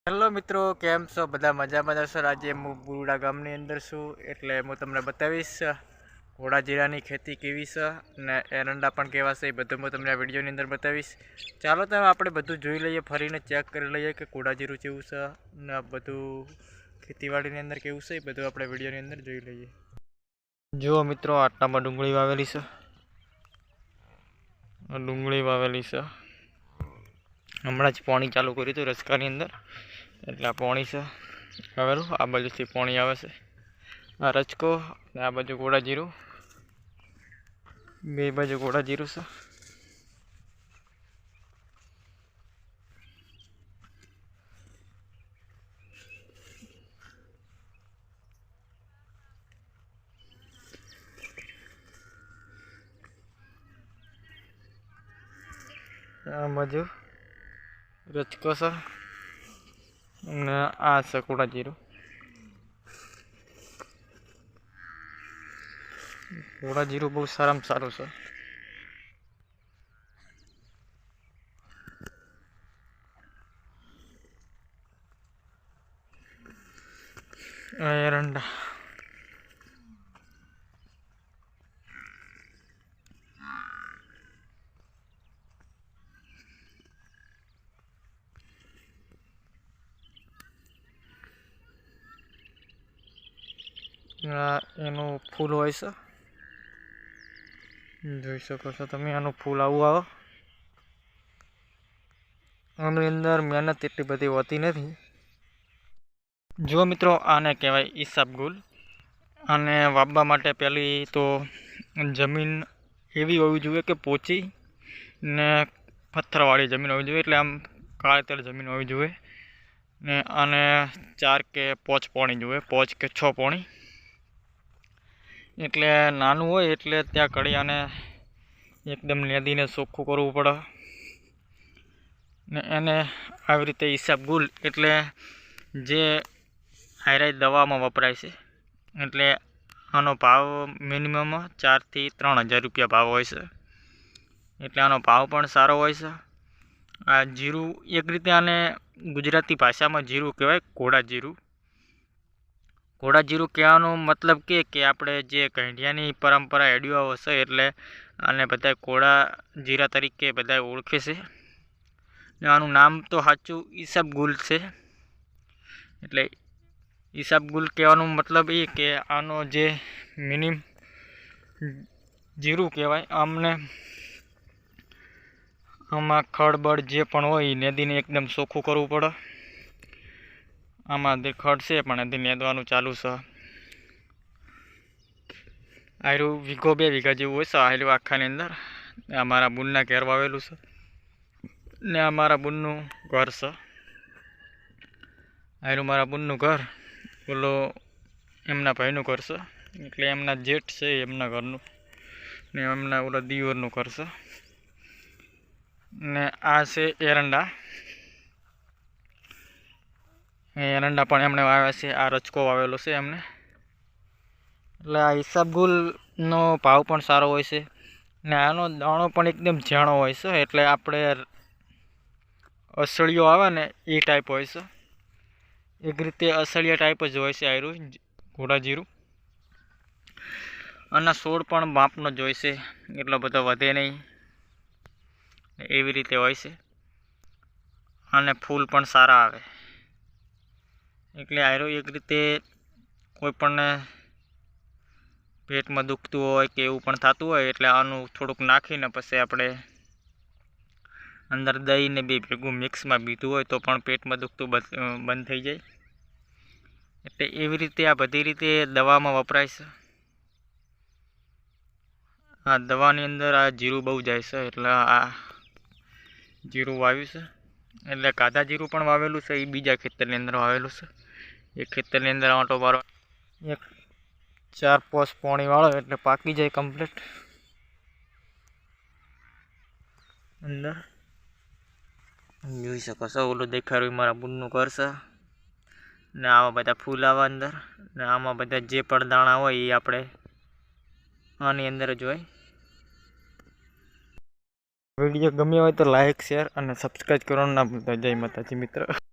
Hello મિત્રો, કેમ છો? બધા મજામાં હશો? આજે હું બુરુડા ગામની અંદર છું, એટલે હું તમને બતાવીશ ઘોડા જીરાની ખેતી કેવી છે અને એરંડા પણ કેવા છે. એ બધું હું તમને આ વિડીયોની અંદર બતાવીશ. ચાલો તો આપણે બધું જોઈ લઈએ, ફરીને ચેક કરી લઈએ કે ઘોડા જીરું કેવું છે અને બધું ખેતીવાડીની અંદર કેવું છે. એ બધું આપણે વિડીયોની અંદર જોઈ લઈએ. જુઓ મિત્રો, આટલામાં ડુંગળી વાવેલી છે. ડુંગળી વાવેલી છે. હમણાં જ પાણી ચાલુ કર્યું હતું રસકાની અંદર, એટલે આ પાણી છે આવેલું. આ બાજુથી પાણી આવે છે. આ રચકો ને આ બાજુ ઘોડા જીરું, બે બાજુ ઘોડા જીરું છે. આ બાજુ રચકો છે અને આ છે ઘોડા જીરું. ઘોડા જીરું બહુ સારામાં સારું છે. એરંડા એનું ફૂલ હોય છે, જોઈ શકો છો તમે. આનું ફૂલ આવું આવે. આની અંદર મહેનત એટલી બધી હોતી નથી. જો મિત્રો, આને કહેવાય ઈસાબગુલ. આને વાવવા માટે પહેલી તો જમીન એવી હોવી જોઈએ કે પોચી ને પથ્થરવાળી જમીન હોવી જોઈએ, એટલે આમ કાળતેલ જમીન હોવી જોઈએ. ને આને 4 કે 5 પોણી જોઈએ, 5 કે 6 પોણી. એટલે નાનું હોય એટલે ત્યાં કડી આને એકદમ નેદીને ચોખ્ખું કરવું પડે. ને એને આવી રીતે ઈસાબગુલ એટલે જે હાયરાઈ દવામાં વપરાય છે. એટલે આનો ભાવ મિનિમમ 4 થી 3 હજાર રૂપિયા ભાવ હોય છે. એટલે આનો ભાવ પણ સારો હોય છે. આ જીરું એક રીતે આને ગુજરાતી ભાષામાં જીરું કહેવાય, ઘોડા જીરું. ઘોડા જીરું કહેવાનો મતલબ કે આપણે જે કઢિયાની પરંપરા હેડ્યો હશે, એટલે આને બધા ઘોડા જીરા તરીકે બધા ઓળખે છે. આનું નામ તો સાચું ઈસાબગુલ છે. એટલે ઈસાબગુલ કહેવાનો મતલબ એ કે આનો જે મિનિમ જીરું કહેવાય. આમાં ખડબડ જે પણ હોય એ નેદીને એકદમ ચોખ્ખું કરવું પડે. આમાં ખડ છે પણ એથી નેદવાનું ચાલુ છે. આયરું વીઘો 2 વીઘા જેવું હોય છે આયરું આખાની અંદર. અમારા બુનના ઘેર વાવેલું છે ને અમારા બુનનું ઘર છે. આયરું મારા બુનનું ઘર, પેલો એમના ભાઈનું ઘર છે. એટલે એમના જેઠ છે એમના ઘરનું, ને એમના ઓલા દિયોરનું ઘર છે. ને આ છે એરંડા. એરંડા પણ એમણે વાવ્યા છે. આ રચકો વાવેલો છે એમને. એટલે આ ઈસાબગુલનો ભાવ પણ સારો હોય છે ને આનો દાણો પણ એકદમ ઝાણો હોય છે. એટલે આપણે અસળીઓ આવે ને એ ટાઈપ હોય છે. એક રીતે અસળિયા ટાઈપ જ હોય છે આયરું ઘોડા જીરું. આના છોડ પણ માપનો જ હોય છે, એટલો બધો વધે નહીં, એવી રીતે હોય છે. અને ફૂલ પણ સારા આવે. એટલે આયરું એક રીતે કોઈ પણ પેટમાં દુખતું હોય કે એવું પણ થતું હોય, એટલે આનું થોડુંક નાખીને પછી આપણે અંદર દહીં ને 2 ભેગું મિક્સમાં પીધું હોય તો પણ પેટમાં દુખતું બંધ થઈ જાય. એટલે એવી રીતે આ બધી રીતે દવામાં વપરાય છે. આ દવાની અંદર આ જીરું બહુ જાય છે, એટલે આ જીરું વાવ્યું છે. એટલે કાદા જીરું પણ વાવેલું છે, એ બીજા ખેતરની અંદર વાવેલું છે. એક ખેતરની અંદર આંટો મારો, 4-5 પોણી વાળો એટલે પાકી જાય કમ્પ્લીટ. અંદર જોઈ શકો છો, ઓલું દેખાડ્યું મારા બુનનું ઘર છે. ને આવા બધા ફૂલ આવે અંદર, ને આમાં બધા જે પણ દાણા હોય એ આપણે આની અંદર જ હોય. વિડીયો ગમ્યો હોય તો લાઈક, શેર અને સબસ્ક્રાઈબ કરવાનું ના ભૂલતા. જય માતાજી મિત્ર.